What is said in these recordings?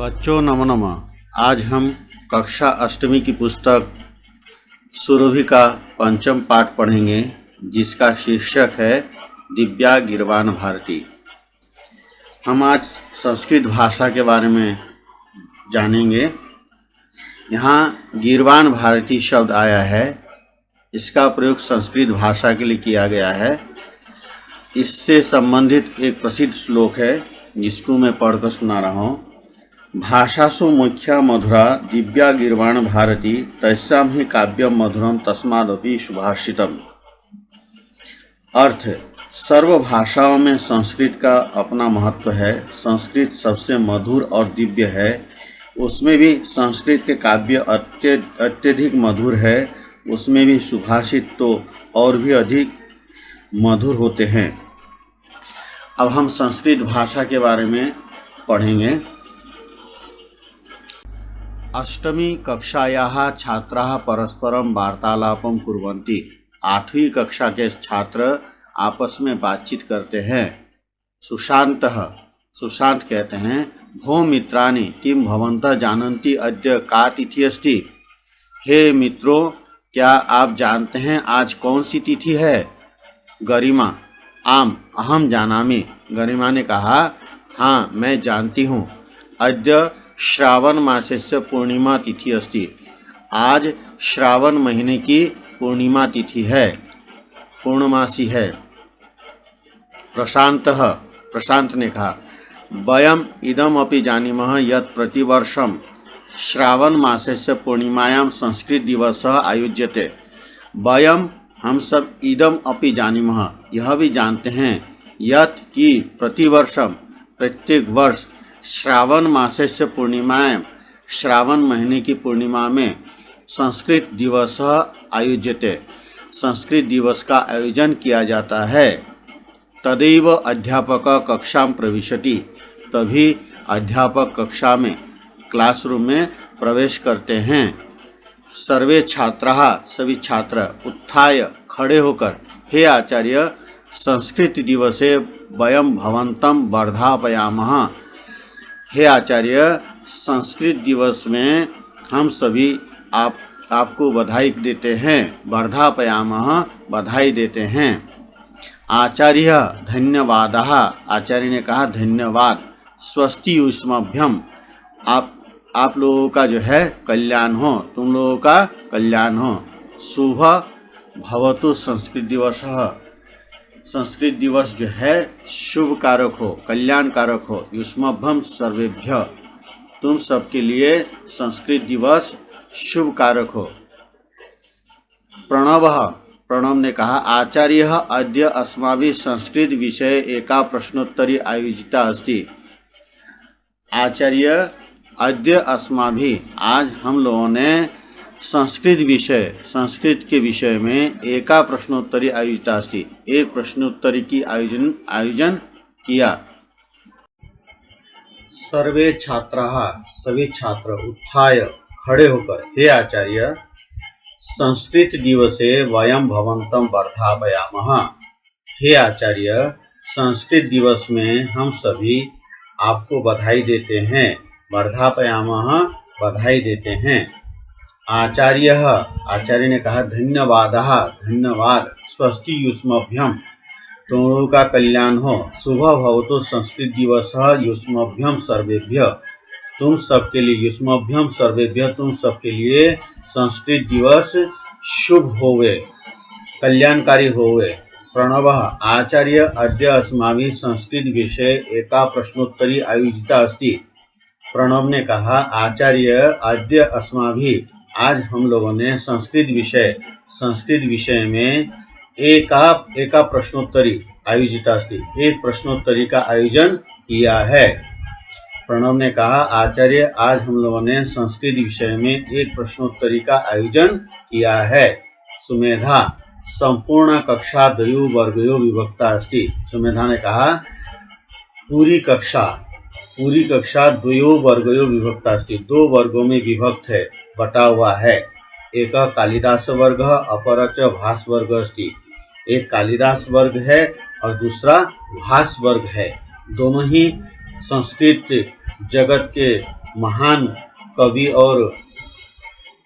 बच्चों नमो नमः। आज हम कक्षा अष्टमी की पुस्तक सुरभि का पंचम पाठ पढ़ेंगे, जिसका शीर्षक है दिव्या गीर्वाण भारती। हम आज संस्कृत भाषा के बारे में जानेंगे। यहाँ गीर्वाण भारती शब्द आया है। इसका प्रयोग संस्कृत भाषा के लिए किया गया है। इससे संबंधित एक प्रसिद्ध श्लोक है, जिसको मैं पढ़कर सुना रहा हूँ। भाषासु मुख्या मधुरा दिव्या गीर्वाण भारती तस्याम ही काव्यम मधुरम तस्मादपि सुभाषितम। अर्थ: सर्व भाषाओं में संस्कृत का अपना महत्व है। संस्कृत सबसे मधुर और दिव्य है। उसमें भी संस्कृत के काव्य अत्यधिक मधुर है। उसमें भी सुभाषित तो और भी अधिक मधुर होते हैं। अब हम संस्कृत भाषा के बारे में पढ़ेंगे। अष्टमी कक्षायाः छात्राः परस्परं वार्तालापं कुर्वन्ति। 8वीं कक्षा के छात्र आपस में बातचीत करते हैं। सुशांत कहते हैं, भो मित्राणि किं भवन्तः जानन्ति अद्य का तिथि अस्ति। हे मित्रों, क्या आप जानते हैं आज कौन सी तिथि है। गरिमा: आम अहम जानामि। गरिमा ने कहा, हाँ मैं जानती हूँ। अद्य श्रावण मासस्य पूर्णिमा तिथि अस्ति। आज श्रावण महीने की पूर्णिमा तिथि है, पूर्णमासी है। प्रशांत ने कहा, वयम इदम अपि जानीमः यत् प्रतिवर्षम श्रावण मासस्य पूर्णिमायां संस्कृत दिवसः आयोज्यते। वयम हम सब इदम अपि जानीमः यह भी जानते हैं, यत् कि प्रतिवर्षम प्रत्येक वर्ष श्रावण मासस्य पूर्णिमायां श्रावण महीने की पूर्णिमा में संस्कृत दिवस आयोज्यते, संस्कृत दिवस का आयोजन किया जाता है। तदैव अध्यापक कक्षां प्रविशति, तभी अध्यापक कक्षा में क्लासरूम में प्रवेश करते हैं। सर्वे छात्राः सभी छात्र उत्थाय खड़े होकर, हे आचार्य संस्कृत दिवसे वयं भवन्तं वर्धापयामः। हे आचार्य संस्कृत दिवस में हम सभी आपको बधाई देते हैं। वर्धापयामः बधाई देते हैं। आचार्य धन्यवादः, आचार्य ने कहा धन्यवाद। स्वस्ति युष्मभ्यम, आप लोगों का जो है कल्याण हो, तुम लोगों का कल्याण हो। शुभ भवतु संस्कृत दिवसः, संस्कृत दिवस जो है शुभ कारक हो, कल्याण कारक हो। युष्मभ्यम सर्वेभ्य, तुम सबके लिए संस्कृत दिवस शुभ कारक हो। प्रणव ने कहा, आचार्य अद्य अस्माभिः संस्कृत विषय एका प्रश्नोत्तरी आयोजिता अस्ति। आचार्य अद्य अस्माभिः, आज हम लोगों ने संस्कृत के विषय में एका प्रश्नोत्तरी आयोजिता अस्ति, एक प्रश्नोत्तरी की आयोजन किया। सर्वे छात्राः सभी छात्र उत्थाय खड़े होकर, हे आचार्य संस्कृत दिवसे वयं भवन्तं वर्धापयामः। हे आचार्य संस्कृत दिवस में हम सभी आपको बधाई देते हैं। वर्धापयामः बधाई देते हैं। आचार्य ने कहा धन्यवाद। स्वस्ति युष्मभ्यम, तुम लोगों का कल्याण हो। शुभ भवतु संस्कृत दिवसः युष्मभ्यम सर्वेभ्य, तुम सबके लिए युष्मभ्यम सर्वेभ्य, तुम सबके लिए संस्कृत दिवस शुभ होवे, कल्याणकारी होवे। प्रणव आचार्य अद्य अस्माभिः संस्कृत विषय एका प्रश्नोत्तरी आयोजिता अस्ति। प्रणव ने कहा, आचार्य अद्य अस्माभिः, आज हम लोगों ने संस्कृत विषय में एका प्रश्नोत्तरी आयोजिता अस्ति, एक प्रश्नोत्तरी का आयोजन किया है। प्रणव ने कहा, आचार्य आज हम लोगों ने संस्कृत विषय में एक प्रश्नोत्तरी का आयोजन किया है। सुमेधा संपूर्ण कक्षा द्वयो वर्गयो विभक्ता अस्ति। सुमेधा ने कहा, पूरी कक्षा द्वयो वर्गयो विभक्ता अस्ति, दो वर्गों में विभक्त है, बटा हुआ है। एक कालिदास वर्ग अपर च भास वर्ग अस्ति, एक कालिदास वर्ग है और दूसरा भास वर्ग है। दोनों ही संस्कृत जगत के महान कवि और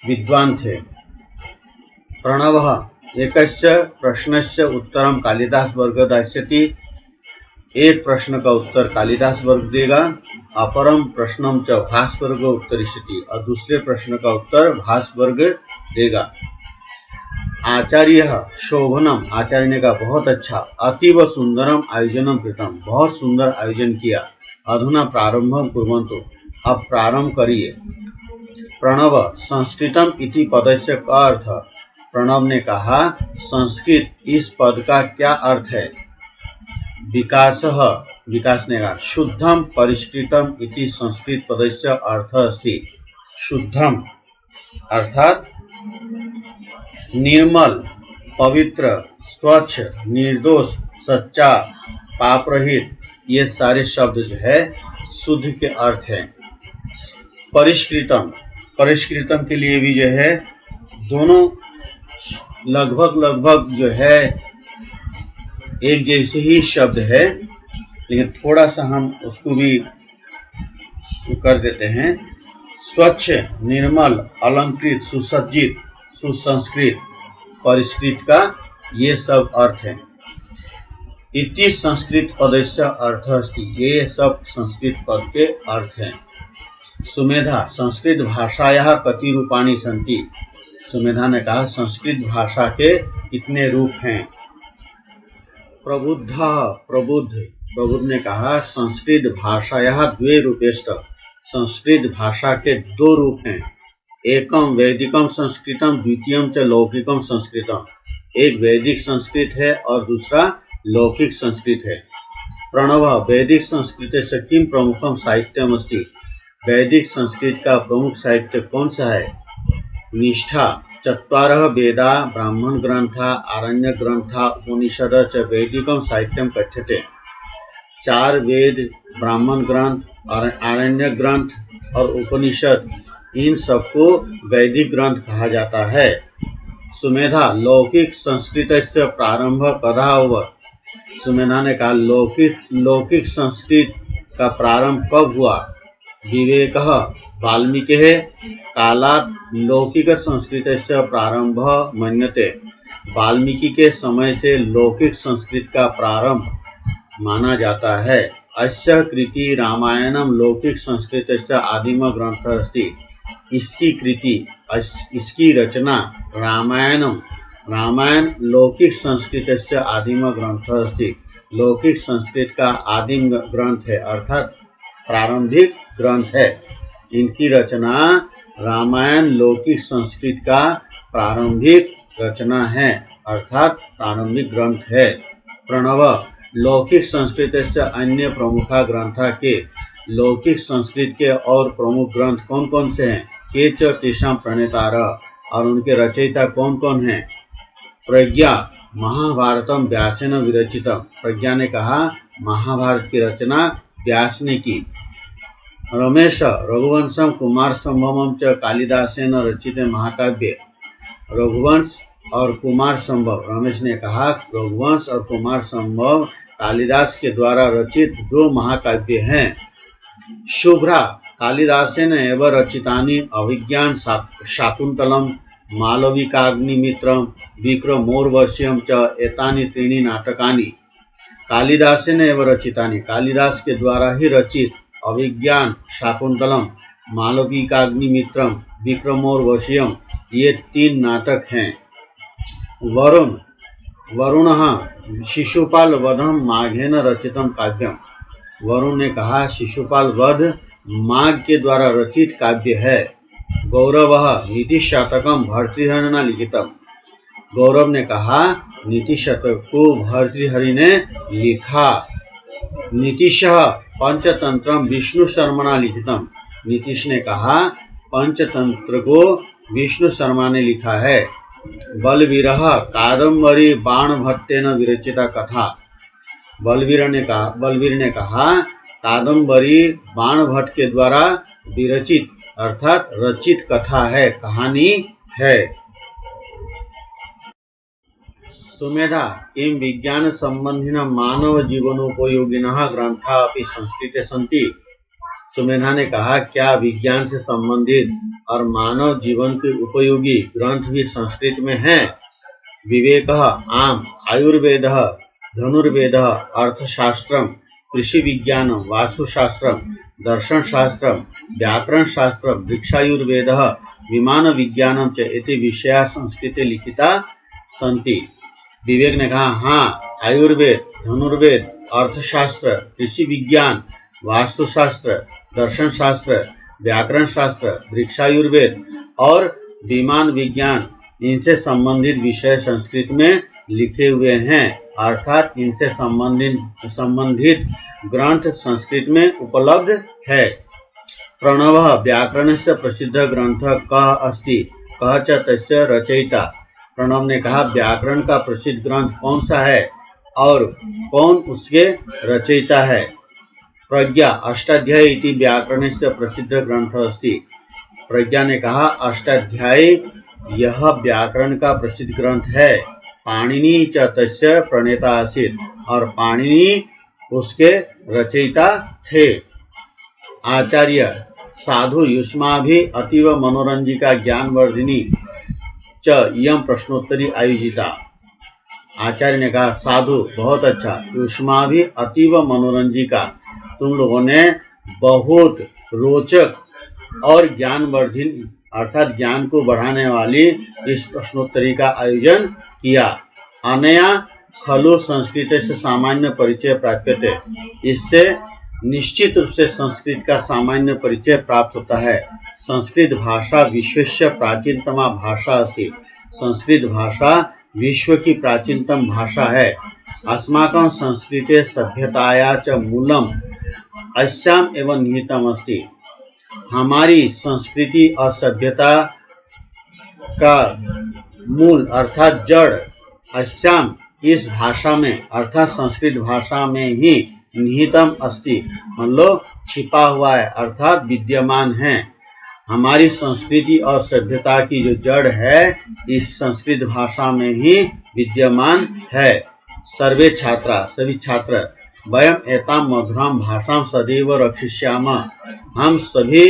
विद्वान थे। प्रणवः एकस्य प्रश्नस्य उत्तरम कालिदास वर्ग दास्यति। एक प्रश्न का उत्तर कालिदास वर्ग देगा। अपरम प्रश्नम च भास वर्ग उत्तरिष्यति, और दूसरे प्रश्न का उत्तर भास वर्ग देगा। आचार्य शोभनम, आचार्य ने कहा बहुत अच्छा। अतीव सुंदरम आयोजनम कृतम, बहुत सुंदर आयोजन किया। अधुना प्रारंभम कुर्वन्तु, अब प्रारंभ करिए। प्रणव संस्कृतम इति पदस्य का अर्थ। प्रणव ने कहा संस्कृत इस पद का क्या अर्थ है। विकासः, विकास ने कहा शुद्धम परिष्कृतम इति संस्कृत पदस्य अर्थ अस्ति। शुद्धम अर्थात निर्मल, पवित्र, स्वच्छ, निर्दोष, सच्चा, पाप रहित, ये सारे शब्द जो है शुद्ध के अर्थ हैं। परिष्कृतम, परिष्कृतम के लिए भी जो है दोनों लगभग जो है एक जैसे ही शब्द है, लेकिन थोड़ा सा हम उसको भी कर देते हैं। स्वच्छ, निर्मल, अलंकृत, सुसज्जित, सुसंस्कृत, परिष्कृत का ये सब अर्थ है। इति संस्कृत पदस्य अर्थ अस्ति, ये सब संस्कृत पद के अर्थ हैं। सुमेधा संस्कृत भाषायाः कति रूपाणि सन्ति। सुमेधा ने कहा संस्कृत भाषा के कितने रूप हैं। प्रबुद्ध, प्रबुद्ध, प्रबुद्ध ने कहा संस्कृत भाषायाः द्वे रूपेष्ट, संस्कृत भाषा के दो रूप हैं। एकम वैदिकम संस्कृतम, द्वितीयम च लौकिकम संस्कृतम। एक वैदिक संस्कृत है और दूसरा लौकिक संस्कृत है। प्रणव वैदिक संस्कृत से किम प्रमुखम साहित्यम अस्ति। वैदिक संस्कृत का प्रमुख साहित्य कौन सा है। निष्ठा चत्वारः वेदा ब्राह्मण ग्रंथा आरण्य ग्रंथा उपनिषद च वैदिकम साहित्यम कथ्यते। 4 वेद, ब्राह्मण ग्रंथ, आरण्य ग्रंथ और उपनिषद, इन सबको वैदिक ग्रंथ कहा जाता है। सुमेधा लौकिक संस्कृत से प्रारंभ कदा हुआ। सुमेधा ने कहा लौकिक संस्कृत का प्रारंभ कब हुआ। विवेक वाल्मीकि है कालात लौकिक संस्कृत से प्रारंभ मन्यते। वाल्मीकि के समय से लौकिक संस्कृत का प्रारंभ माना जाता है। अस्य कृति रामायणम लौकिक संस्कृत से आदिम ग्रंथ अस्ति। इसकी कृति, इसकी रचना रामायणम, रामायण लौकिक संस्कृत से आदिम ग्रंथ अस्ति। लौकिक संस्कृत का आदिम ग्रंथ है, अर्थात प्रारंभिक ग्रंथ है। इनकी रचना रामायण लौकिक संस्कृत का प्रारंभिक रचना है, अर्थात प्रारंभिक ग्रंथ है। प्रणव लौकिक संस्कृत से अन्य प्रमुखा ग्रंथा के, लौकिक संस्कृत के और प्रमुख ग्रंथ कौन कौन से हैं। के च तेषां प्रणेतारः, और उनके रचयिता कौन कौन हैं। प्रज्ञा महाभारतम व्यासेन विरचितम। प्रज्ञा ने कहा महाभारत की रचना व्यास ने की। रमेश रघुवंशम कुमार संभवम च कालिदासेन रचित महाकाव्य। रघुवंश और कुमार संभव, रमेश ने कहा रघुवंश और कुमार संभव कालिदास के द्वारा रचित 2 महाकाव्य हैं। शुभ्रा कालिदासेन एव रचितानि अभिज्ञान शाकुंतलम मालविकाग्निमित्रम विक्रमोर्वश्यम च एतानि 3 नाटकानि। कालिदासेन एव रचितानि, कालिदास के द्वारा ही रचित अभिज्ञान शाकुंतलम मालविकाग्निमित्रम विक्रमोर्वश्यम, ये 3 नाटक हैं। वरुण, वरुणः शिशुपाल वधम माघेन रचितम काव्यम। वरुण ने कहा शिशुपाल वध माघ के द्वारा रचित काव्य है। गौरवः नीतिशतकम भर्तृहरिणा लिखितम। गौरव ने कहा नीतिशतक को भर्तृहरि ने लिखा। नीतीशः पंचतंत्रम विष्णु शर्मणा लिखितम। नीतीश ने कहा पंचतंत्र को विष्णु शर्मा ने लिखा है। बलवीरः कादम्बरी बाणभट्टेन विरचिता कथा। बलवीर ने कहा कादम्बरी बाणभट्ट के द्वारा विरचित अर्थात रचित कथा है, कहानी है। सुमेधा किं विज्ञान संबंधिनः मानव जीवनोपयोगिनः ग्रंथाः अपि संस्कृते सन्ति। सुमेधा ने कहा, क्या विज्ञान से संबंधित और मानव जीवन के उपयोगी ग्रंथ भी संस्कृत में हैं? विवेकः आम, आयुर्वेदः, धनुर्वेदः, अर्थशास्त्रम, कृषि विज्ञानम, वास्तुशास्त्रम, दर्शन शास्त्रम, व्याकरण शास्त्रम, वृक्षायुर्वेदः, विमान विज्ञानम च इति विषया संस्कृते लिखिता सन्ति। विवेक ने कहा, हाँ, आयुर्वेद, धनुर्वेद, अर्थशास्त्र, कृषि विज्ञान, वास्तुशास्त्र, दर्शन शास्त्र, व्याकरण शास्त्र, वृक्षायुर्वेद और विमान विज्ञान, इनसे संबंधित विषय संस्कृत में लिखे हुए हैं, अर्थात इनसे संबंधित ग्रंथ संस्कृत में उपलब्ध है। प्रणवः व्याकरणस्य प्रसिद्ध ग्रंथ कः अस्ति, कः च तस्य रचयिता। प्रणव ने कहा, व्याकरण का प्रसिद्ध ग्रंथ कौन सा है और कौन उसके रचयिता है? प्रज्ञा अष्टाध्यायी इति व्याकरणस्य प्रसिद्ध ग्रंथ अस्ति। प्रज्ञा ने कहा, अष्टाध्यायी यह व्याकरण का प्रसिद्ध ग्रंथ है। पाणिनि च तस्य प्रणेता आसीत्, और पाणिनि उसके रचयिता थे। आचार्य साधु युष्माभि अतीव मनोरंजिका ज्ञानवर्धिनी च इयं प्रश्नोत्तरी आयोजिता। आचार्य ने कहा, साधु बहुत अच्छा, युष्माभि अतीव मनोरंजिका, तुम लोगों ने बहुत रोचक और ज्ञानवर्धिनी अर्थात ज्ञान को बढ़ाने वाली इस प्रश्नोत्तरी का आयोजन किया। अनया खलु संस्कृत से सामान्य परिचय प्राप्यते, इससे निश्चित रूप से संस्कृत का सामान्य परिचय प्राप्त होता है। संस्कृत भाषा विश्वस्य प्राचीनतमा भाषा अस्ति, संस्कृत भाषा विश्व की प्राचीनतम भाषा है। अस्माकं संस्कृते सभ्यताया च मूलम अस्याम एवं निहितम अस्ति, हमारी संस्कृति और सभ्यता का मूल अर्थात जड़ अस्याम इस भाषा में अर्थात संस्कृत भाषा में ही निहितम अस्ति, मतलब छिपा हुआ है अर्थात विद्यमान है। हमारी संस्कृति और सभ्यता की जो जड़ है इस संस्कृत भाषा में ही विद्यमान है। सर्वे छात्रा सभी छात्र वयम एतां मधुरां भाषां सदैव रक्षिष्यामः, हम सभी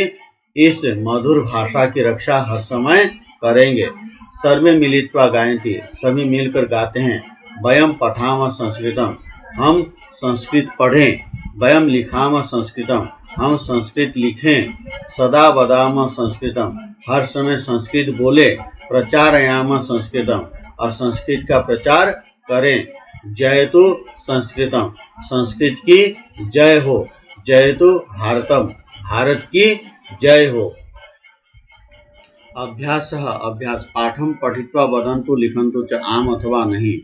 इस मधुर भाषा की रक्षा हर समय करेंगे। सर्वे मिलित्वा गायन्ति, सभी मिलकर गाते हैं। वयम पठामः संस्कृतम, हम संस्कृत पढ़ें। वयम लिखामः संस्कृतम, हम संस्कृत लिखें। सदा वदामः संस्कृतम, हर समय संस्कृत बोले। प्रचारयामः संस्कृतम, और संस्कृत का प्रचार करें। जयतु संस्कृतम, संस्कृत की जय हो। जयतु भारतम, भारत की जय हो। अभ्यासः अभ्यास, पाठम पठित्वा वदन्तु लिखन्तु च आम अथवा नहीं,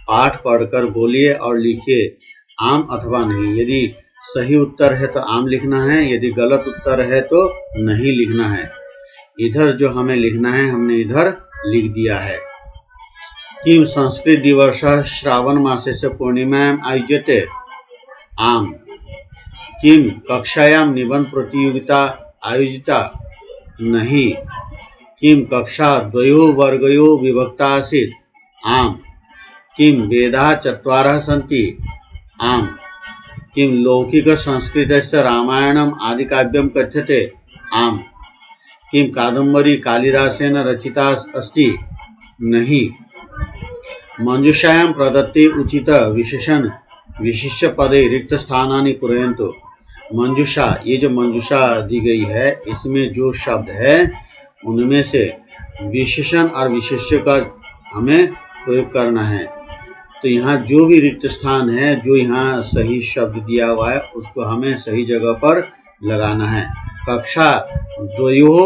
पाठ पढ़कर बोलिए और लिखिए आम अथवा नहीं। यदि सही उत्तर है तो आम लिखना है, यदि गलत उत्तर है तो नहीं लिखना है। इधर जो हमें लिखना है हमने इधर लिख दिया है। किम संस्कृत दिवस श्रावण मासस्य पूर्णिमायां आयोज्यते, आम। किम कक्षायां निबंध प्रतियोगिता आयोजिता, नहीं। किम कक्षा द्वयोः वर्गयोः विभक्ता आसीत्, आम। किम वेदाः चत्वारः सन्ति, आम। किम लौकिक संस्कृतस्य रामायणम् आदिकाव्यं कथ्यते, आम। किम कादम्बरी कालिदासेन रचिता अस्ति, नहीं। मंजूषायां प्रदत्ते उचित विशेषण विशिष्य पदे रिक्त स्थानानि पूरयन्तु। मंजूषा, ये जो मंजूषा दी गई है इसमें जो शब्द है उनमें से विशेषण और विशेष्य का हमें प्रयोग करना है। तो यहाँ जो भी रिक्त स्थान है, जो यहाँ सही शब्द दिया हुआ है उसको हमें सही जगह पर लगाना है। कक्षा द्वयोः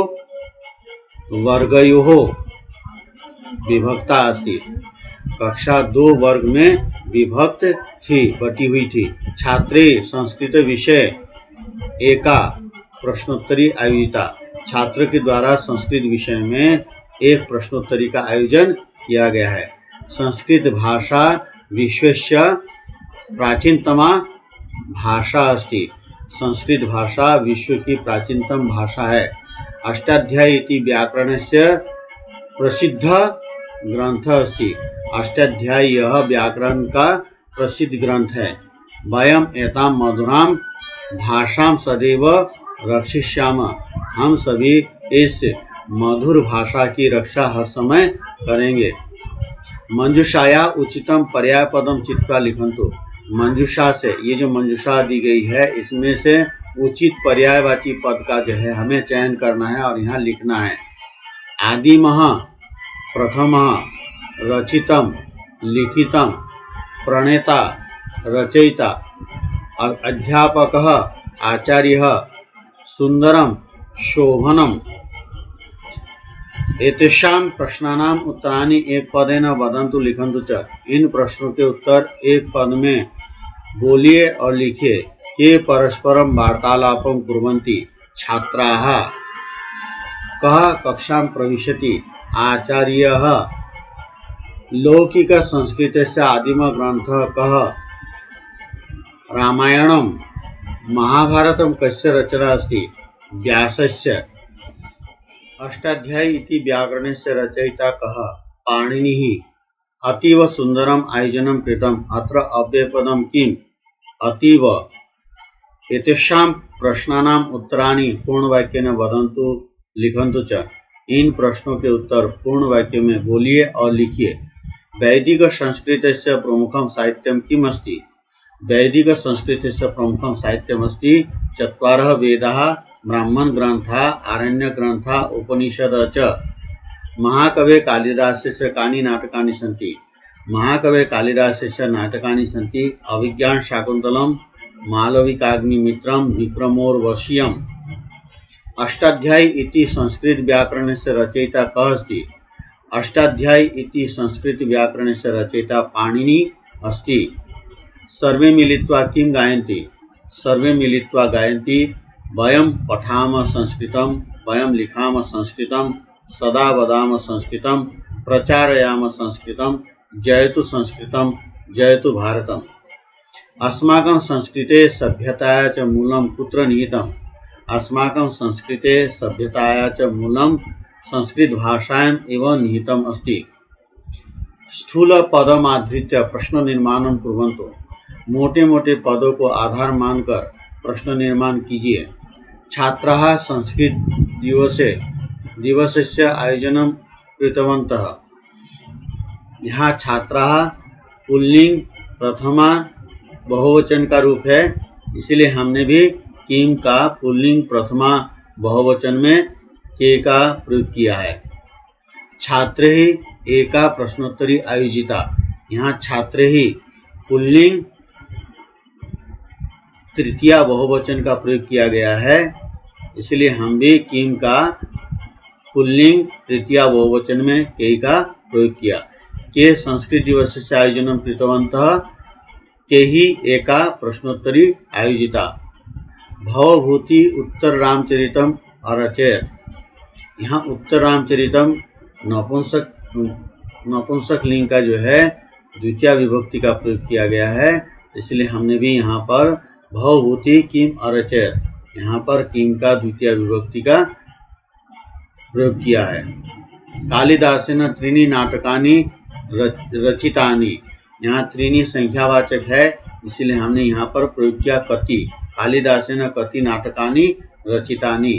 वर्गयोः विभक्ता अस्ति, कक्षा दो वर्ग में विभक्त थी, बटी हुई थी। छात्रे संस्कृत विषय एका प्रश्नोत्तरी आयोजिता, छात्र के द्वारा संस्कृत विषय में एक प्रश्नोत्तरी का आयोजन किया गया है। संस्कृत भाषा विश्वस्य प्राचीनतमा भाषा अस्ति, संस्कृत भाषा विश्व की प्राचीनतम भाषा है। अष्टाध्यायी इति व्याकरणस्य प्रसिद्ध ग्रंथ अस्ति, अष्टाध्यायी यह व्याकरण का प्रसिद्ध ग्रंथ है। वयम एतां मधुरां भाषां सदैव रक्षिष्याम। हम सभी इस मधुर भाषा की रक्षा हर समय करेंगे। मंजूषाया उचितम पर्याय पदम चित्वा लिखन्तु। मंजूषा से, ये जो मंजूषा दी गई है इसमें से उचित पर्यायवाची पद का जो है हमें चयन करना है और यहाँ लिखना है। आदिमः, प्रथमः, रचितम, लिखितम, प्रणेता, रचयिता, अध्यापकः, आचार्यः, सुंदरम, शोभनम। एतेषां प्रश्नानां उत्तराणि एक पदेन वदन्तु लिखन्तु च। इन प्रश्नों के उत्तर एक पद में बोलिए और लिखिए। के परस्परं वार्तालापं कुर्वन्ति छात्राः। कः कक्षां प्रविशति। आचार्यः। लौकिक संस्कृतस्य आदिमः ग्रन्थः कः। रामायणं। महाभारतं कस्य रचना अस्ति। व्यासस्य। अष्टाध्यायी इति व्याकरणस्य रचयिता कः। पाणिनिः। अतीव सुंदरम आयोजनं कृतम्। अत्र अव्ययपदं किम्। अतीव। एतेषां प्रश्नानां उत्तराणि पूर्णवाक्येन वदन्तु लिखन्तु च। इन प्रश्नों के उत्तर पूर्ण वाक्य में बोलिए और लिखिए। वैदिक संस्कृतस्य प्रमुखं साहित्यं किम् अस्ति। वैदिक संस्कृतस्य प्रमुखं साहित्यम् अस्ति चत्वारः वेदाः, ब्राह्मण ग्रन्था, आरण्य ग्रन्था, उपनिषद च। महाकवे कालिदासस्य कानि नाटकानि सन्ति। महाकवे कालिदासस्य नाटकानि सन्ति अभिज्ञान शाकुन्तलम, मालविकाग्निमित्रम, विक्रमोर्वशीयम। अष्टाध्यायी इति संस्कृत व्याकरणस्य रचयिता कः अस्ति। अष्टाध्यायी इति संस्कृत व्याकरणस्य रचयिता पाणिनि अस्ति। सर्वे मिलित्वा किं गायन्ति। सर्वे मिलित्वा गायन्ति वयं पठामः संस्कृतं, वयं लिखामः संस्कृतं, सदा वदामः संस्कृतं, प्रचारयामः संस्कृतं, जयतु संस्कृतं, जयतु भारतम्। अस्माकं संस्कृते सभ्यताया च मूलं कुत्र निहितम्। अस्माकं संस्कृते सभ्यताया च मूलं संस्कृत भाषायाम् एव निहितम् अस्ति। स्थूल पदमाधृत्य प्रश्न निर्माणं कुर्वन्तु। मोटे मोटे पदों को आधार मानकर प्रश्न निर्माण कीजिए। छात्राः संस्कृत दिवसस्य आयोजनं कृतवन्तः। यहाँ छात्राः पुल्लिंग प्रथमा बहुवचन का रूप है, इसलिए हमने भी किम का पुल्लिंग प्रथमा बहुवचन में के का प्रयोग किया है। छात्रैः एका प्रश्नोत्तरी आयोजिता। यहाँ छात्रैः पुल्लिंग तृतीया बहुवचन का प्रयोग किया गया है, इसलिए हम भी किम का पुल्लिंग तृतीया बहुवचन में के का प्रयोग किया। के संस्कृत दिवस से आयोजन कृतवन्तः। के ही एका प्रश्नोत्तरी आयोजिता। भवभूति उत्तर रामचरितम अरचयत। यहाँ उत्तर रामचरितम नपुंसक लिंग का जो है द्वितीय विभक्ति का प्रयोग किया गया है, इसलिए हमने भी यहाँ पर भवभूति किम अरचयत, यहाँ पर किम का द्वितीय विभक्ति का प्रयोग किया है। कालिदासेन त्रीणि नाटकानि रचितानि। यहाँ त्रीणि संख्यावाचक है, इसलिए हमने यहाँ पर प्रयोग किया कति। कालिदासेन कति नाटकानि रचितानि।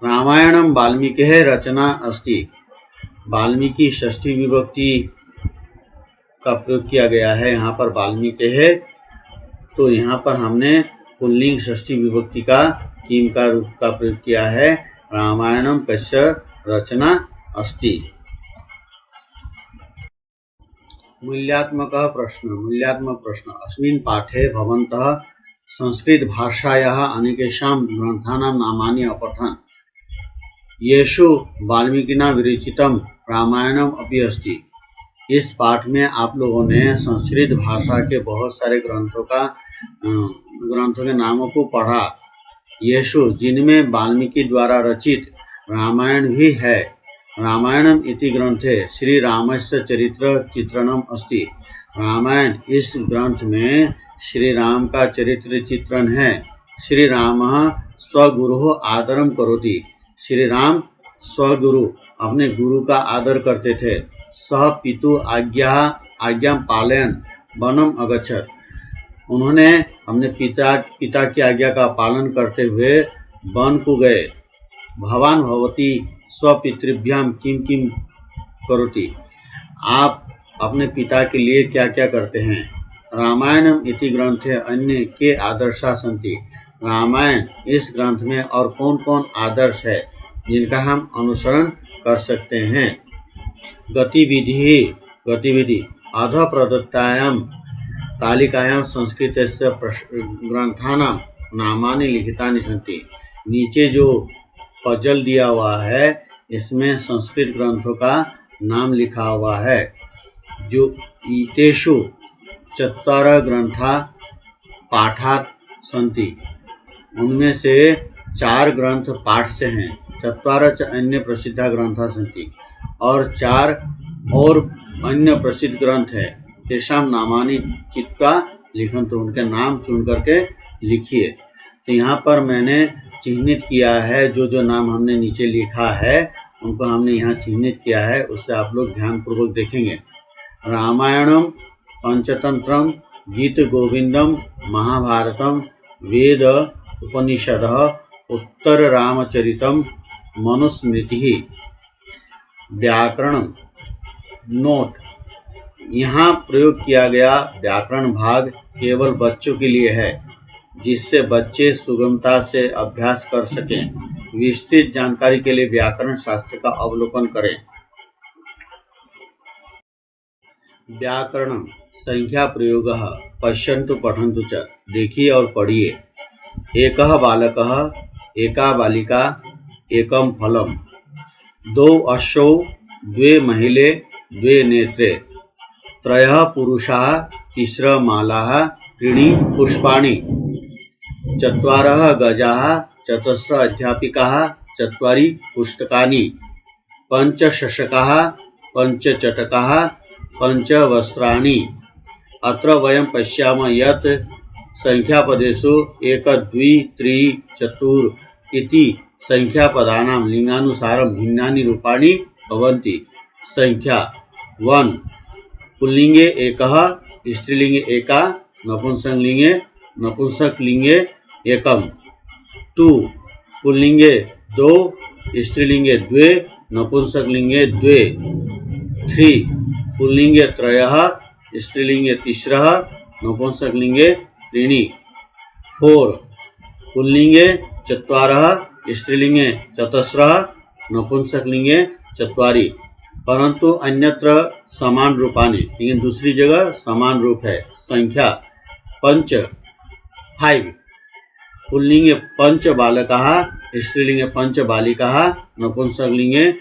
रामायणं वाल्मीकिः रचना अस्ति। वाल्मीकि षष्ठी विभक्ति का प्रयोग किया गया है, यहाँ पर वाल्मीकिः, तो यहाँ पर हमने पुल्लिंग षष्ठी विभक्ति का किम का रूप का प्रयोग किया है। रामायणं कस्य रचना अस्ति। मूल्यात्मकः प्रश्न। मूल्यात्मक प्रश्न। अस्मिन् पाठे भवन्तः संस्कृत भाषायाः अनेकेषां ग्रन्थानां नामानि अपठन्। येषु वाल्मीकिना विरचितं रामायणम् अपि अस्ति। इस पाठ में आप लोगों ने संस्कृत भाषा के बहुत सारे ग्रंथों के नामों को पढ़ा। येषु, जिनमें वाल्मीकि द्वारा रचित रामायण भी है। रामायणम इति ग्रंथे श्री रामस्य चरित्र चित्रणम अस्ति। रामायण इस ग्रंथ में श्री राम का चरित्र चित्रण है। श्री रामः स्वगुरुः आदरम करोति। श्री राम स्वगुरु अपने गुरु का आदर करते थे। सह पितु आज्ञा पालयन वनम अगच्छत। उन्होंने अपने पिता की आज्ञा का पालन करते हुए वन को गए। भवान भवती स्वपितृभ्याम किम किम करोति। आप अपने पिता के लिए क्या क्या करते हैं। रामायणम इति ग्रंथे अन्य के आदर्शा सन्ति। रामायण इस ग्रंथ में और कौन कौन आदर्श है जिनका हम अनुसरण कर सकते हैं। गतिविधि अध प्रदत्तायां तालिकायां संस्कृतस्य ग्रंथानां नामानि लिखितानि सन्ति। नीचे जो पजल दिया हुआ है इसमें संस्कृत ग्रंथों का नाम लिखा हुआ है। जो तेषु 4 ग्रंथा पाठात् सन्ति। उनमें से 4 ग्रंथ पाठ से हैं। 4 च अन्य प्रसिद्ध ग्रंथा सन्ति। और 4 और अन्य प्रसिद्ध ग्रंथ है। तेषां नामानि चित्वा लिखन्तु। उनके नाम चुन करके लिखिए। तो यहाँ पर मैंने चिह्नित किया है। जो नाम हमने नीचे लिखा है उनको हमने यहाँ चिह्नित किया है। उससे आप लोग ध्यानपूर्वक देखेंगे। रामायणम, पंचतंत्रम, गीत गोविंदम, महाभारतम, वेद उपनिषद, उत्तर रामचरितम, मनुस्मृति। व्याकरण नोट। यहाँ प्रयोग किया गया व्याकरण भाग केवल बच्चों के लिए है, जिससे बच्चे सुगमता से अभ्यास कर सकें। विस्तृत जानकारी के लिए व्याकरण शास्त्र का अवलोकन करें। व्याकरण संख्या प्रयोग पश्यन्तु पठन्तु च। देखिए और पढ़िए। एकः बालकः, एका बालिका, एकम फलम। 2 अश्वौ, 2 महिले, 2 नेत्रे। 3 पुरुषाः, 3 मालाः, 3 पुष्पाणि। 4 गजाः, 4 अध्यापिकाः, 4 पुस्तकानि। 5 शशकाः, 5 चटकाः, 5 वस्त्राणि। अत्र वयं पश्यामः यत् संख्यापदेषु 1 2 3 4 इति संख्यापदानां लिंगानुसारं भिन्नानि रूपाणि भवन्ति। संख्या 1 पुल्लिंगे एकः, स्त्रीलिंगे एका, नपुंसकलिंगे एकम। 2 पुल्लिंगे 2, स्त्रीलिंगे 2, नपुंसकलिंगे 2। 3 पुल्लिंगे 3, स्त्रीलिंगे 3, नपुंसकलिंगे 3। 4 पुल्लिंगे 4, स्त्रीलिंगे 4, नपुंसकलिंगे 4। परंतु अन्यत्र समान रूपानि, लेकिन दूसरी जगह समान रूप है। संख्या 5 पुल्लिंगे 5 बालकाः, स्त्रीलिंगे 5 बालिकाः, नपुंसकलिंगे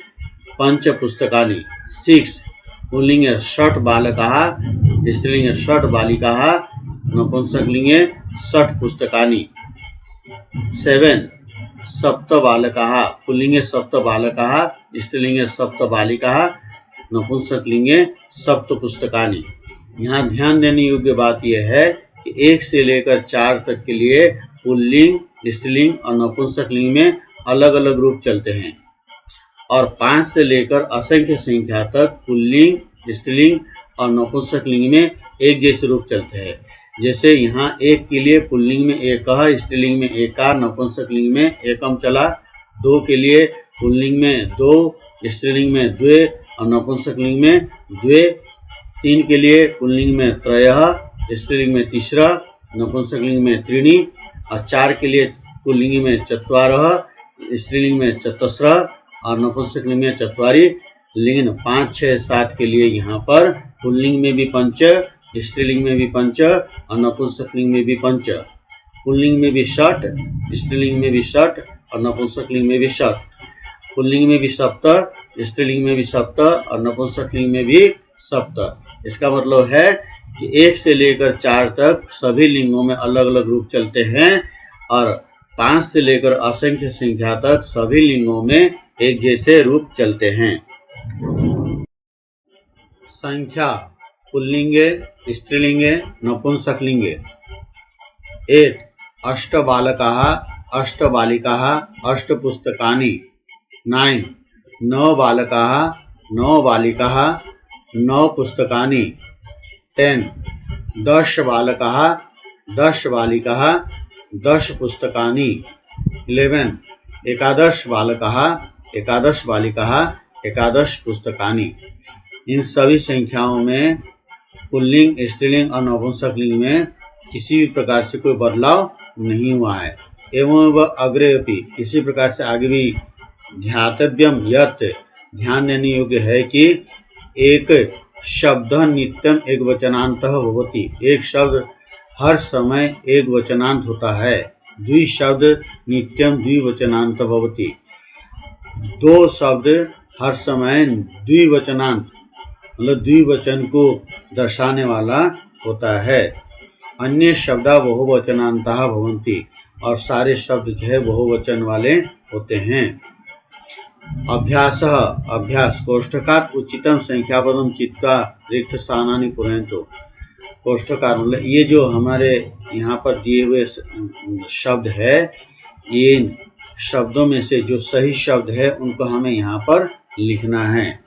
5 पुस्तकानि। 6 पुल्लिंगे 6 बालकाः, स्त्रीलिंगे 6 बालिकाः, नपुंसकलिंगे 6 पुस्तकानि। 7 सप्त बालकाः, पुल्लिंगे 7 बालकाः, स्त्रीलिंगे 7 बालिकाः, नपुंसकलिंगे 7 पुस्तकानि। यहाँ ध्यान देने योग्य बात यह है कि 1 से लेकर 4 तक के लिए पुल्लिंग, स्त्रीलिंग और नपुंसकलिंग में अलग अलग रूप चलते हैं, और 5 से लेकर असंख्य संख्या तक पुल्लिंग, स्त्रीलिंग और नपुंसकलिंग में एक जैसे रूप चलते हैं। जैसे यहाँ 1 के लिए पुल्लिंग में एकः, स्त्रीलिंग में एका, नपुंसकलिंग में एकम चला। 2 के लिए पुल्लिंग में 2, स्त्रीलिंग में 2 और नपुंसकलिंग में 2। 3 के लिए पुल्लिंग में त्रयः, स्त्रीलिंग में 3, नपुंसकलिंग में 3। और 4 के लिए पुल्लिंग में 4, स्त्रीलिंग में 4 और नपुंसकलिंग में 4। लेकिन 5, 6, 7 के लिए यहाँ पर पुल्लिंग में भी 5, स्त्रीलिंग में भी 5 और नपुंसकलिंग में भी 5। पुल्लिंग में भी 6, स्त्रीलिंग में भी 6 और नपुंसकलिंग में भी 7। पुल्लिंग में भी 7, स्त्रीलिंग में भी 7 और नपुंसकलिंग में भी 7। इसका मतलब है कि 1 से लेकर 4 तक सभी लिंगों में अलग अलग रूप चलते हैं, और 5 से लेकर असंख्य संख्या तक सभी लिंगों में एक जैसे रूप चलते हैं। संख्या पुल्लिंगे, स्त्रीलिंगे, नपुंसकलिंगे। 8 अष्ट बालकाः, अष्ट बालिकाः, 8 पुस्तकानि। 9 9 बालकाः, 9 बालिकाः, 9 पुस्तकानि। 10 10 बालकाः, 10 बालिकाः 10 पुस्तकानि 11 एकादश बालकाः 11 बालिकाः 11 पुस्तकानि। इन सभी संख्याओं में पुल्लिंग, स्त्रीलिंग और नपुंसकलिंग में किसी भी प्रकार से कोई बदलाव नहीं हुआ है। एवं वह अग्रे अपि किसी प्रकार से आगे भी ध्यातव्यम यत् ध्यान देने योग्य है कि एक शब्द नित्यम एक वचनांतः भवति। एक शब्द हर समय एक वचनांत होता है। द्वि शब्द नित्यम द्विवचनांत भवति। दो शब्द हर समय द्विवचनांत मतलब द्विवचन को दर्शाने वाला होता है। अन्य शब्दा बहुवचनांतः भवन्ति और सारे शब्द जो है बहुवचन वाले होते हैं। अभ्यासः अभ्यास कोष्ठकात् उचितम संख्यापदम चित्वा रिक्त स्थानानि पूरयन्तु। कोष्ठकार मतलब ये जो हमारे यहाँ पर दिए हुए शब्द है, ये शब्दों में से जो सही शब्द है उनको हमें यहाँ पर लिखना है।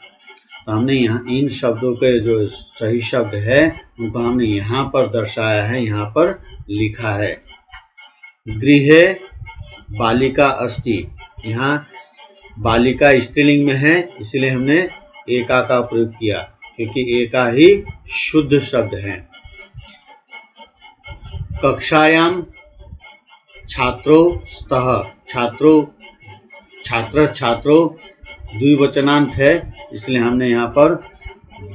तो हमने यहाँ इन शब्दों के जो सही शब्द है उनको हमने यहाँ पर दर्शाया है, यहाँ पर लिखा है। गृहे बालिका अस्ति, यहाँ बालिका स्त्रीलिंग में है इसलिए हमने एका का प्रयोग किया क्योंकि एका ही शुद्ध शब्द है। कक्षायाम छात्रो स्तः, छात्रो छात्र छात्रो द्विवचनांत है इसलिए हमने यहाँ पर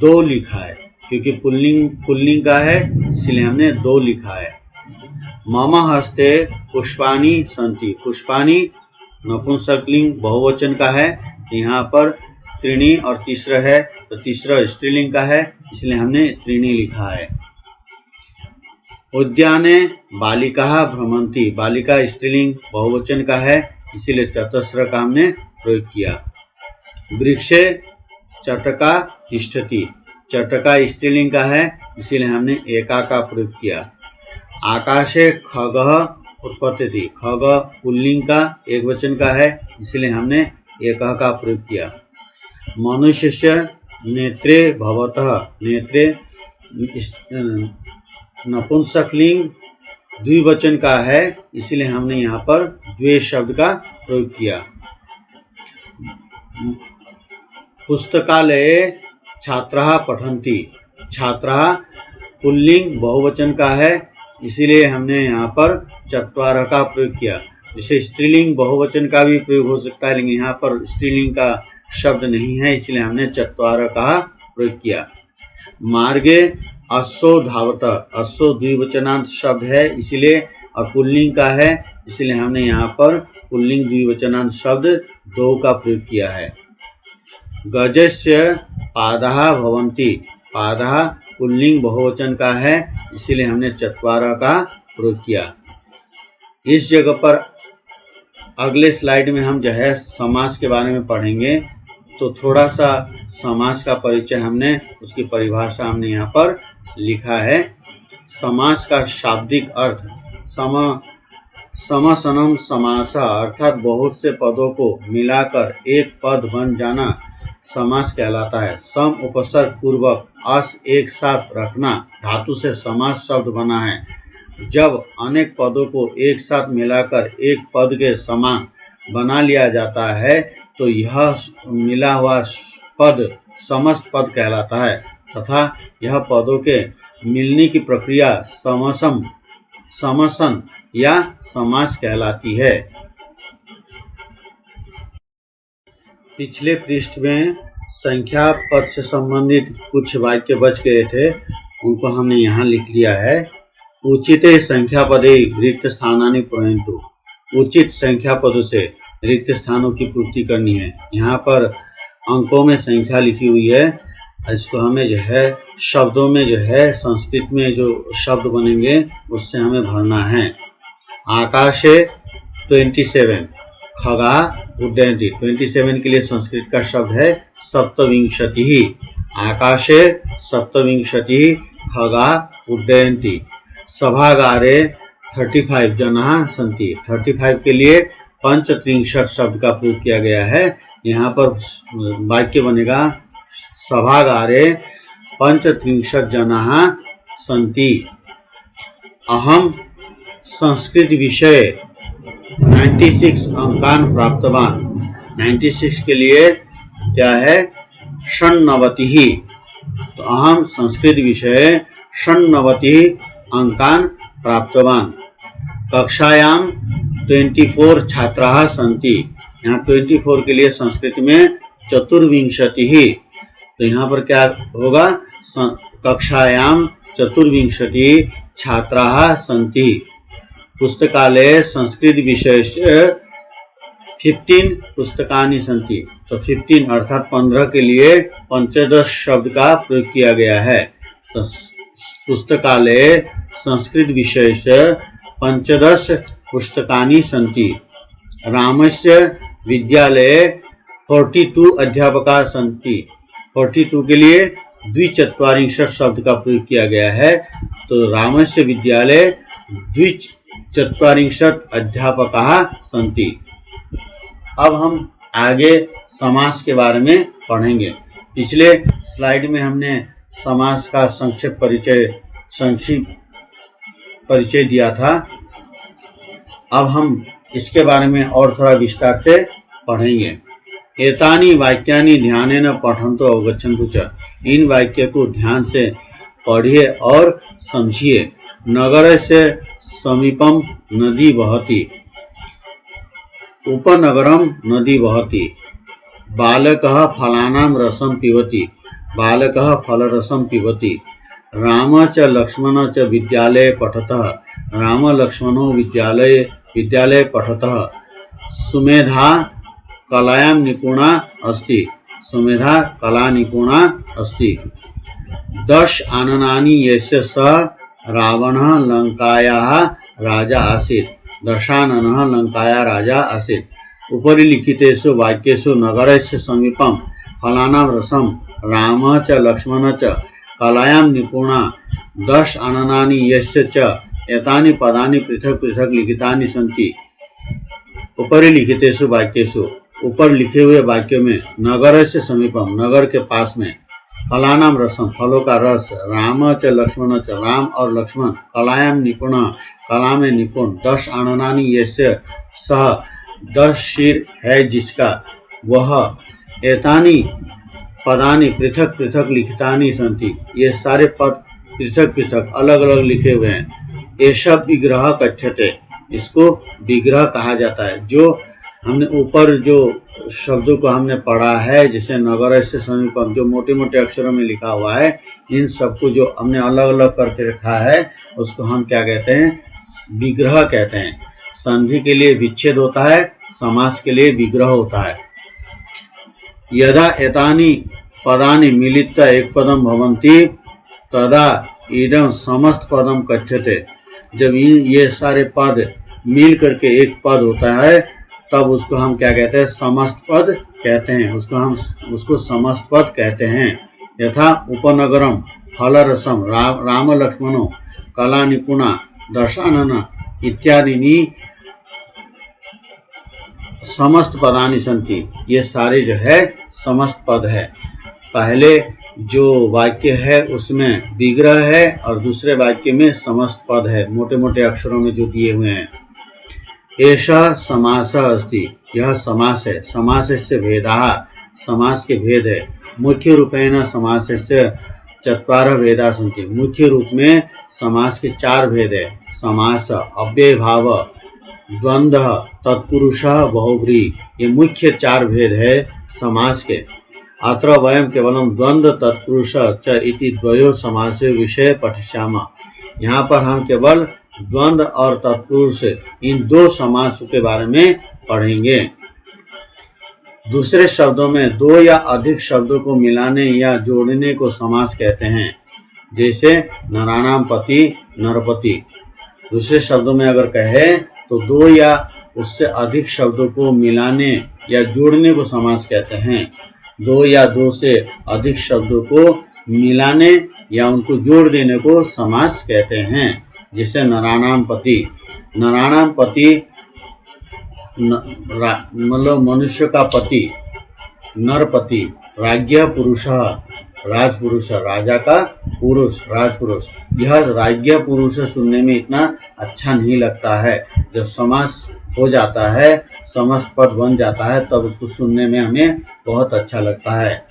2 लिखा है क्योंकि पुल्लिंग का है इसलिए हमने 2 लिखा है। मम हस्ते पुष्पाणि सन्ति, पुष्पाणि नपुंसकलिंग बहुवचन का है, यहाँ पर त्रीणि और तीसरा है तो तीसरा स्त्रीलिंग का है इसलिए हमने त्रीणि लिखा है। उद्याने बालिकाः भ्रमन्ति, बालिका स्त्रीलिंग बहुवचन का है इसीलिए चतस्र का हमने प्रयोग किया। वृक्षे चटका तिष्ठति, चटका स्त्रीलिंग का है इसीलिए हमने एका का प्रयोग किया। आकाशे खगः उत्पतति, खग पुल्लिंग का एक वचन का है इसलिए हमने एकः का प्रयोग किया। मनुष्यस्य नेत्रे भवतः, नेत्रे नपुंसकलिंग द्विवचन का है इसलिए हमने यहाँ पर द्वे शब्द का प्रयोग किया। पुस्तकालये छात्राः पठन्ति, छात्राः पुल्लिंग बहुवचन का है इसीलिए हमने यहाँ पर चत्वारः का प्रयोग किया। जैसे स्त्रीलिंग बहुवचन का भी प्रयोग हो सकता है लेकिन यहाँ पर स्त्रीलिंग का शब्द नहीं है इसलिए हमने चत्वारः का प्रयोग किया। मार्गे अश्वो धावत, अश्वो द्विवचनांत शब्द है इसीलिए और पुल्लिंग का है इसलिए हमने यहाँ पर पुल्लिंग द्विवचनांत शब्द 2 का प्रयोग किया है। गजस्य पादाः भवन्ति, पादाः पुल्लिंग बहुवचन का है इसीलिए हमने चत्वारः का प्रयोग किया। इस जगह पर अगले स्लाइड में हम जो है समास के बारे में पढ़ेंगे तो थोड़ा सा समास का परिचय हमने उसकी परिभाषा हमने यहाँ पर लिखा है। समास का शाब्दिक अर्थ समसनम समास अर्थात बहुत से पदों को मिलाकर एक पद बन जाना समास कहलाता है। सम उपसर्ग पूर्वक अस एक साथ रखना धातु से समास शब्द बना है। जब अनेक पदों को एक साथ मिलाकर एक पद के समान बना लिया जाता है तो यह मिला हुआ पद समस्त पद कहलाता है तथा यह पदों के मिलने की प्रक्रिया समसन या समास कहलाती है। पिछले पृष्ठ में संख्या पद से संबंधित कुछ वाक्य बच गए थे उनको हमने यहाँ लिख लिया है। उचिते संख्या पदे रिक्त स्थानानि पूरयन्तु, उचित संख्या पदों से रिक्त स्थानों की पूर्ति करनी है। यहाँ पर अंकों में संख्या लिखी हुई है, इसको हमें जो है शब्दों में जो है संस्कृत में जो शब्द बनेंगे उससे हमें भरना है। आकाशे 27, खगा उड्डयन्ति, 27 के लिए संस्कृत का शब्द है सप्तविंशतिः, आकाशे सप्तविंशतिः खगा उड्डयन्ति। सभागारे 35 जनाः सन्ति, 35 के लिए पंचत्रिंशत् शब्द का प्रयोग किया गया है। यहाँ पर वाक्य बनेगा सभागारे पंचत्रिंशत् जनाः सन्ति। अहम संस्कृत विषय 96 अंकान प्राप्तवान। 96 के लिए क्या है? षण्णवति ही। तो अहम संस्कृत विषय षण्णवति अंकान प्राप्तवान। कक्षायाम 24 छात्राः सन्ति। यहाँ 24 के लिए संस्कृत में चतुर्विंशति ही। तो यहाँ पर क्या होगा? कक्षायाम चतुर्विंशति छात्राः सन्ति। पुस्तकालय संस्कृत विषय से 15 पुस्तकानि सन्ति। तो 15 अर्थात 15 के लिए पंचदश शब्द का प्रयोग किया गया है। तो पुस्तकालय संस्कृत विषय से पंचदश पुस्तकानि सन्ति। रामस्य विद्यालये 42 अध्यापकाः सन्ति। 42 के लिए द्विचत्वारिंशत् शब्द का प्रयोग किया गया है। तो रामस्य विद्यालये द्विचत्वारिंशत् अध्यापकाः सन्ति। अब हम आगे समास के बारे में पढ़ेंगे। पिछले स्लाइड में हमने समास का संक्षिप्त परिचय दिया था। अब हम इसके बारे में और थोड़ा विस्तार से पढ़ेंगे। एतानि वाक्यानि ध्यानेन पठन्तु अवगच्छन्तु च। इन वाक्य को ध्यान से पढ़िए और समझिए। नगर से समीपम नदी बहती। उपनगरम नदी बहती। बालकः फलानां रसं पिबति। बालकः फलरसं पिबति। राम च लक्ष्मण च विद्यालये पठतः। राम लक्ष्मणो विद्यालये पठतः। सुमेधा कलायां निपुणा अस्ति। सुमेधा कला निपुणा अस्ति। 10 आननानि यस्य सः रावणः लंकायाः राजा आसीत्। दशाननः लंकाया राजा आसीत्। उपरि लिखितेषु वाक्येषु नगरस्य समीपं फलानां रसं राम च लक्ष्मण च कलायां निपुणा 10 आननानि यस्य च एतानि पदानि पृथक पृथक लिखितानि सन्ति। उपरि लिखितेषु वाक्येषु, ऊपर लिखे हुए वाक्यों में नगर से समीपम, नगर के पास में, फलानाम रसम, फलों का रस, राम च लक्ष्मण च, राम और लक्ष्मण, कलायाम निपुण, कला में निपुण, 10 आननानि यस्य सह, 10 सिर है जिसका, वह, एतानि पदानि पृथक पृथक लिखितानि सन्ति। ये सारे पद पृथक पृथक अलग अलग लिखे हुए हैं। एषः विग्रह कथ्यते। इसको विग्रह कहा जाता है। जो हमने ऊपर जो शब्दों को हमने पढ़ा है, जैसे नगर से समीपम, जो मोटे मोटे अक्षरों में लिखा हुआ है, इन सबको जो हमने अलग अलग करके रखा है उसको हम क्या कहते हैं? विग्रह कहते हैं। संधि के लिए विच्छेद होता है, समास के लिए विग्रह होता है। यदा एतानि पदानि मिलित्वा एक पदम भवन्ति तदा इदं समस्त पदम कथ्यते। जब ये सारे पद मिल करके एक पद होता है तब उसको हम क्या कहते हैं? समस्त पद कहते हैं। उसको समस्त पद कहते हैं। यथा उपनगरम फलरसम राम लक्ष्मणो कला निपुणा दशानन इत्यादि समस्त पदानि सन्ति। ये सारे जो है समस्त पद है। पहले जो वाक्य है उसमें विग्रह है और दूसरे वाक्य में समस्त पद है, मोटे मोटे अक्षरों में जो दिए हुए हैं। एषः समासः अस्ति। यह समास है। समासस्य भेदाः, समास के भेद है। मुख्य रूपेण समासस्य 4 भेदाः सन्ति। मुख्य रूप में समास के 4 भेद है। समास, अव्ययभाव, द्वंद्व, तत्पुरुषः, बहुव्रीहि। ये मुख्य 4 भेद है समास के। अत्र वयं केवलं द्वंद्व तत्पुरुष च इति द्वयो समासे विषय पठिष्यामः। यहाँ पर हम केवल द्वंद्व और तत्पुरुष इन 2 समासों के बारे में पढ़ेंगे। दूसरे शब्दों में 2 या अधिक शब्दों को मिलाने या जोड़ने को समास कहते हैं। जैसे नराणाम पति, नरपति। दूसरे शब्दों में अगर कहें तो 2 या उससे अधिक शब्दों को मिलाने या जोड़ने को समास कहते हैं। 2 या 2 से अधिक शब्दों को मिलाने या उनको जोड़ देने को समास कहते हैं। जैसे नराणाम पति। नराणाम पति मतलब मनुष्य का पति, नरपति। राज्ञः पुरुषः, राजपुरुष, राजा का पुरुष, राजपुरुष। यह राज्य पुरुष सुनने में इतना अच्छा नहीं लगता है। जब समास हो जाता है, समास पद बन जाता है, तब उसको सुनने में हमें बहुत अच्छा लगता है।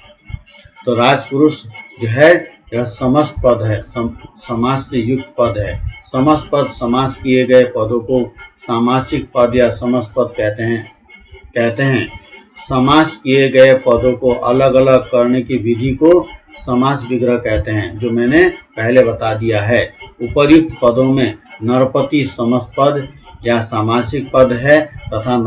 तो राजपुरुष जो है यह समस्त पद है, समास से युक्त पद है। समस्त पद, समास किए गए पदों को सामासिक पद या समस्त पद कहते हैं। समास किए गए पदों को अलग अलग करने की विधि को समास विग्रह कहते हैं, जो मैंने पहले बता दिया है। उपर्युक्त पदों में नरपति समस्त पद या सामासिक पद है तथा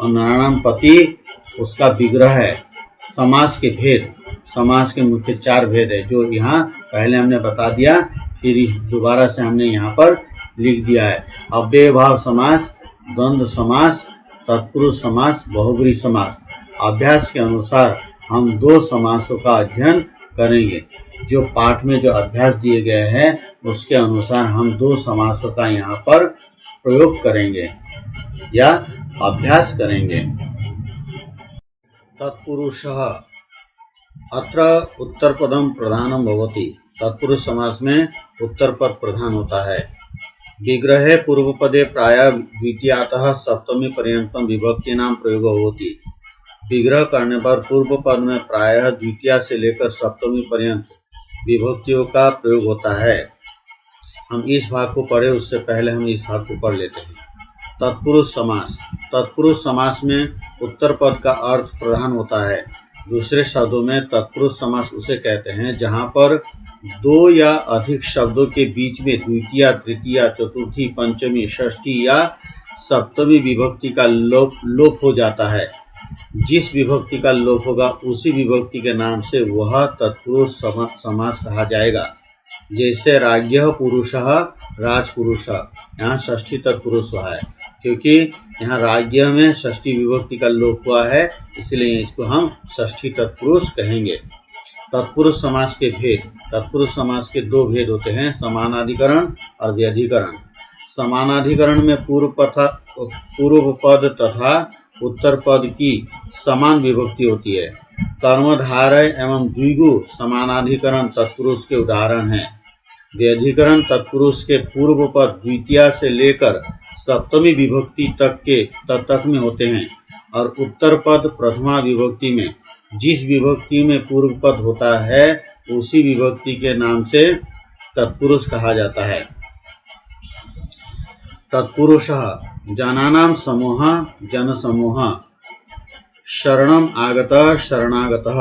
नराणामपति उसका विग्रह है। समास के भेद, समास के मुख्य 4 भेद है, जो यहाँ पहले हमने बता दिया, फिर दोबारा से हमने यहाँ पर लिख दिया है। अव्ययभाव समास, द्वंद्व समास, तत्पुरुष समास, बहुब्रीहि समास। अभ्यास के अनुसार हम 2 समासों का अध्ययन करेंगे। जो पाठ में जो अभ्यास दिए गए हैं उसके अनुसार हम 2 समासों का यहाँ पर प्रयोग करेंगे या अभ्यास करेंगे। तत्पुरुषः, अत्र उत्तरपदम प्रधानम भवति। तत्पुरुष समास में उत्तर पद प्रधान होता है। विग्रहे पूर्वपदे प्रायः द्वितीयातः सप्तमी पर्यंतम विभक्ति नाम प्रयोग होती। विग्रह करने पर पूर्व पद में प्रायः द्वितीया से लेकर सप्तमी पर्यंत विभक्तियों का प्रयोग होता है। हम इस भाग को पढ़े उससे पहले हम इस भाग को पढ़ लेते हैं। तत्पुरुष समास, तत्पुरुष समास में उत्तर पद का अर्थ प्रधान होता है। दूसरे शब्दों में तत्पुरुष समास उसे कहते हैं जहाँ पर 2 या अधिक शब्दों के बीच में द्वितीया, तृतीया, चतुर्थी, पंचमी, षष्ठी या सप्तमी विभक्ति का लोप हो जाता है। जिस विभक्ति का लोप होगा उसी विभक्ति के नाम से वह तत्पुरुष समास कहा जाएगा। जैसे राज्ञः पुरुषः, राजपुरुषः, यहाँ षष्ठी तत्पुरुष है, क्योंकि यहाँ राज्ञः में षष्ठी विभक्ति का लोप हुआ है, इसलिए इसको हम षष्ठी तत्पुरुष कहेंगे। तत्पुरुष समास के भेद, तत्पुरुष समास के 2 भेद होते हैं, समानाधिकरण और व्यधिकरण। समानाधिकरण में पूर्व पद तथा उत्तर पद की समान विभक्ति होती है। कर्मधारय एवं द्विगु समानाधिकरण तत्पुरुष के उदाहरण हैं। व्यधिकरण तत्पुरुष के पूर्व पद द्वितीया से लेकर सप्तमी विभक्ति तक में होते हैं और उत्तर पद प्रथमा विभक्ति में। जिस विभक्ति में पूर्व पद होता है उसी विभक्ति के नाम से तत्पुरुष कहा जाता है। तत्पुरुषः, जनानां समूहः, जनसमूहः। शरणम आगतः, शरणागतः।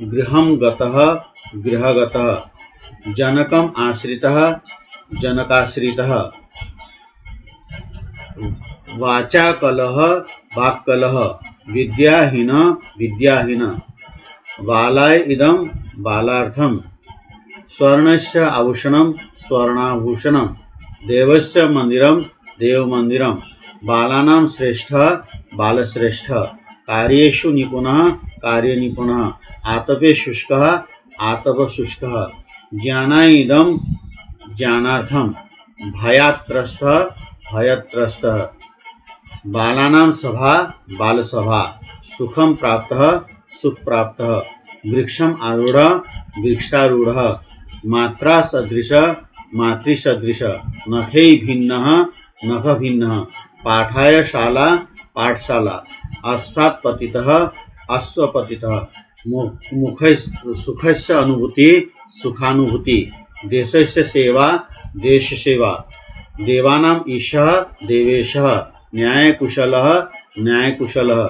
गृहं गतः, गृहगतः। जनकम आश्रितः, जनकाश्रितः। वाचाकलः, वाक्कलः। विद्याहीन, विद्याहीन। बालाय इदं, बालार्थम। स्वर्णस्य आभूषणं, स्वर्णाभूषणं। देवस्य मंदिरम, देवमंदिरम। बालानां श्रेष्ठः, बालश्रेष्ठः। कार्येषु निपुणः, कार्यनिपुणः। आतपे शुष्कः, आतपशुष्कः। ज्ञानाय इदं, ज्ञानार्थम। भयात्रस्तः, भयत्रस्तः। बालानां सभा, बालसभा। सुखं प्राप्तः, सुख प्राप्तः। वृक्षम आरूढ़, वृक्षारूढ़। मात्रा सदृश, मातृसदृश। नखै भिन्नः, नख भिन्नः। पाठाय शाला, पाठशाला। अश्वात् पतितः, अश्वपतितः। सुखस्य अनुभूति, सुखानुभूति। देशस्य सेवा, देश सेवा। देवानां ईशः, देवेशः। न्यायकुशलः, न्यायकुशलः।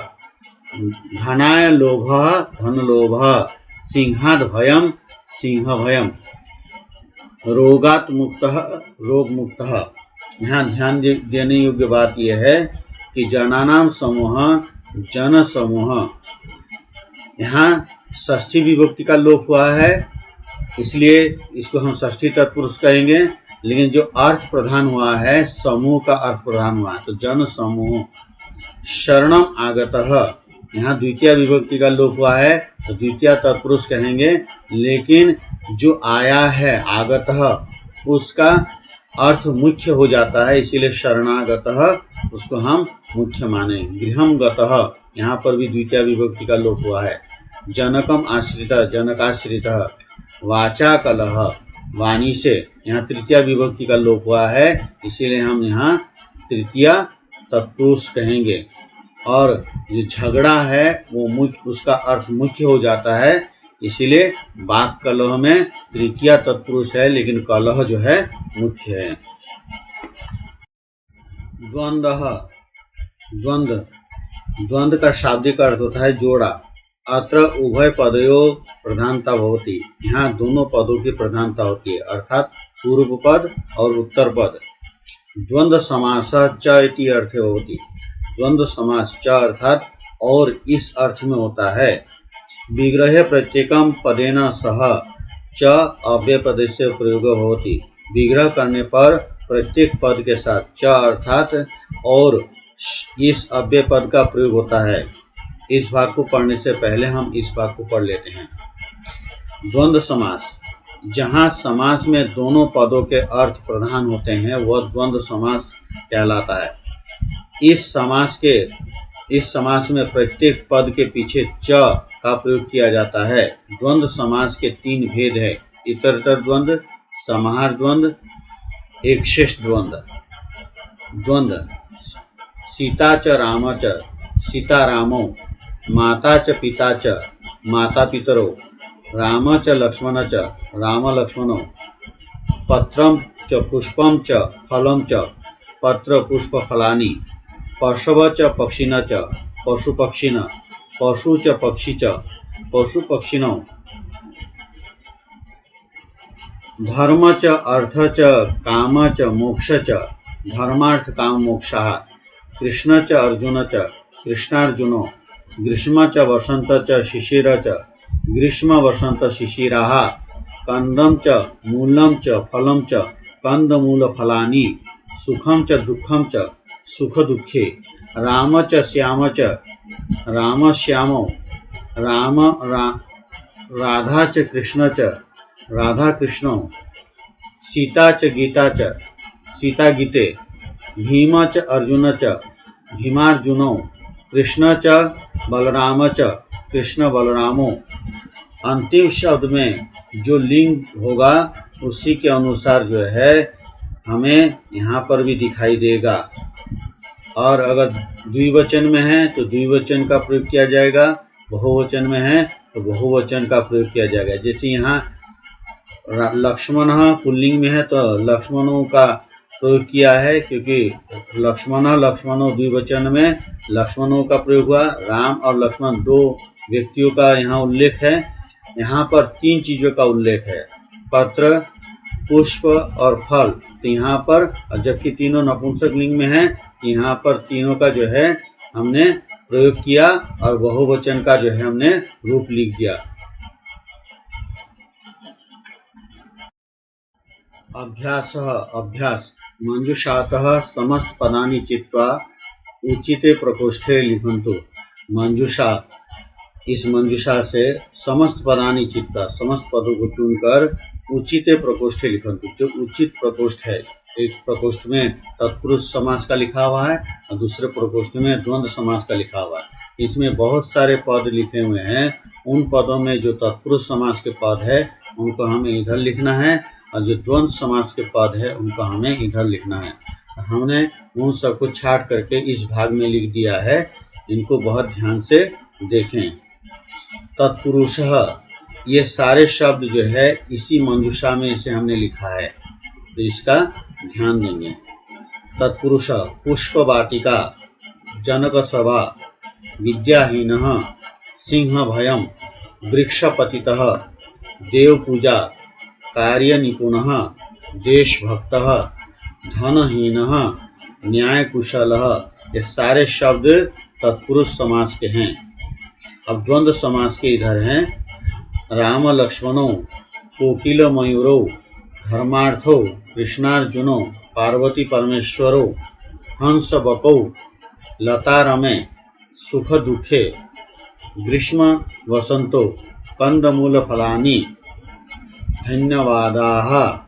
धनाय लोभः, धनलोभः। सिंहात् भयं, सिंहभयम्। रोगात् मुक्तः, रोग मुक्तः। यहाँ ध्यान देने योग्य बात यह है कि जनानां समूह, जन समूह। यहाँ षष्ठी विभक्ति का लोप हुआ है, इसलिए इसको हम षष्ठी तत्पुरुष कहेंगे। लेकिन जो अर्थ प्रधान हुआ है, समूह का अर्थ प्रधान हुआ है, तो जन समूह। शरणम आगतः, यहाँ द्वितीय विभक्ति का लोप हुआ है तो द्वितीय तत्पुरुष कहेंगे। लेकिन जो आया है आगतः, उसका अर्थ मुख्य हो जाता है, इसीलिए शरणागतः उसको हम मुख्य माने। गृहम गतः, यहाँ पर भी द्वितीय विभक्ति का लोप हुआ है। जनकम आश्रित जनकाश्रित वाचा कलह वाणी से, यहाँ तृतीया विभक्ति का लोप हुआ है इसीलिए हम यहाँ तृतीया तत्पुरुष कहेंगे। और जो झगड़ा है वो मुख्य, उसका अर्थ मुख्य हो जाता है, इसीलिए वाक कलह में तृतीया तत्पुरुष है लेकिन कलह जो है मुख्य है। द्वंद्व, द्वंद्व, द्वंद्व का शाब्दिक अर्थ होता है जोड़ा। अत्र उभय पदयो प्रधानता भवति, यहाँ दोनों पदों की प्रधानता होती है अर्थात पूर्व पद और उत्तर पद। द्वंद्व समास च इति अर्थे भवति, द्वंद्व समास च अर्थात और इस अर्थ में होता है। विग्रहे प्रत्येकम पदेन सह च अव्ययपदस्य प्रयोग भवति, विग्रह करने पर प्रत्येक पद के साथ च अर्थात और इस अव्यय पद का प्रयोग होता है। इस भाग को पढ़ने से पहले हम इस भाग को पढ़ लेते हैं। द्वंद्व समास, जहाँ समास में दोनों पदों के अर्थ प्रधान होते हैं वह द्वंद्व समास कहलाता है। इस समास में प्रत्येक पद के पीछे च का प्रयोग किया जाता है। द्वंद्व समास के तीन भेद है, इतरतर द्वंद्व, समाहार द्वंद्व, एक शेष द्वंद्व। द्वंद्व सीता च राम च सीता रामो, माता च पिता च माता पितरो, राम च लक्ष्मण च राम लक्ष्मणो, पत्रम च पुष्पम च फलम च पत्र पुष्प फलानि, पशव च पक्षिण च पशु पक्षिण, पशु च पक्षी च पशु पक्षिणो, धर्म च अर्थ च काम च मोक्ष च धर्मार्थ काम मोक्षः, कृष्ण च अर्जुन च कृष्णार्जुनो, ग्रीष्म च वसंत च शिशिर च ग्रीष्म वसंत शिशिराः, कंदम च मूलम च फलम च कंदमूल फलानि, सुखम च दुःखम च सुख दुःखे, राम च श्याम च राम श्यामो, राधा च कृष्ण च राधा कृष्णो, सीता च गीता च सीता गीते, भीम च अर्जुन च भीमार्जुनो, कृष्ण च बलराम च कृष्ण बलरामो। अंतिम शब्द में जो लिंग होगा उसी के अनुसार जो है हमें यहाँ पर भी दिखाई देगा। और अगर द्विवचन में है तो द्विवचन का प्रयोग किया जाएगा, बहुवचन में है तो बहुवचन का प्रयोग किया जाएगा। जैसे यहाँ लक्ष्मण पुल्लिंग में है तो लक्ष्मणों का प्रयोग किया है क्योंकि लक्ष्मणों द्विवचन में लक्ष्मणों का प्रयोग हुआ। राम और लक्ष्मण दो व्यक्तियों का यहाँ उल्लेख है। यहाँ पर तीन चीजों का उल्लेख है, पत्र, पुष्प और फल। तो यहाँ पर जबकि तीनों नपुंसक लिंग में है, यहाँ पर तीनों का जो है हमने प्रयोग किया और बहुवचन का जो है हमने रूप लिख दिया। अभ्यास मंजूषातः समस्त पदानि चित्वा उचिते प्रकोष्ठे लिखन्तु। मंजूषा, इस मंजूषा से समस्त पदानि चित्वा, समस्त पदों को चुनकर उचिते प्रकोष्ठे लिखन्तु। जो उचित प्रकोष्ठ है, एक प्रकोष्ठ में तत्पुरुष समास का लिखा हुआ है और दूसरे प्रकोष्ठ में द्वंद्व समास का लिखा हुआ है। इसमें बहुत सारे पद लिखे हुए हैं। उन पदों में जो तत्पुरुष समास के पद है उनको हमें इधर लिखना है और जो द्वंद्व समास के पद है उनको हमें इधर लिखना है। हमने उन सबको छाट करके इस भाग में लिख दिया है, इनको बहुत ध्यान से देखें। तत्पुरुष, ये सारे शब्द जो है इसी मंजूषा में इसे हमने लिखा है, तो इसका ध्यान देंगे। तत्पुरुष पुष्प वाटिका, जनक सभा, विद्याहीनः, सिंह भयम, वृक्षपतितः, देव पूजा, कार्य निपुणः, देशभक्तः, धनहीनः, न्याय कुशलः, ये सारे शब्द तत्पुरुष समास के हैं। अब द्वंद्व समास के इधर हैं। राम लक्ष्मणो, कोकिल मयूरो, धर्मार्थो, कृष्णार्जुनो, पार्वती परमेश्वरो, हंस बकौ, लता रमे, सुख दुखे, ग्रीष्म वसंतो, कंदमूल फलानि, धन्यवादाः।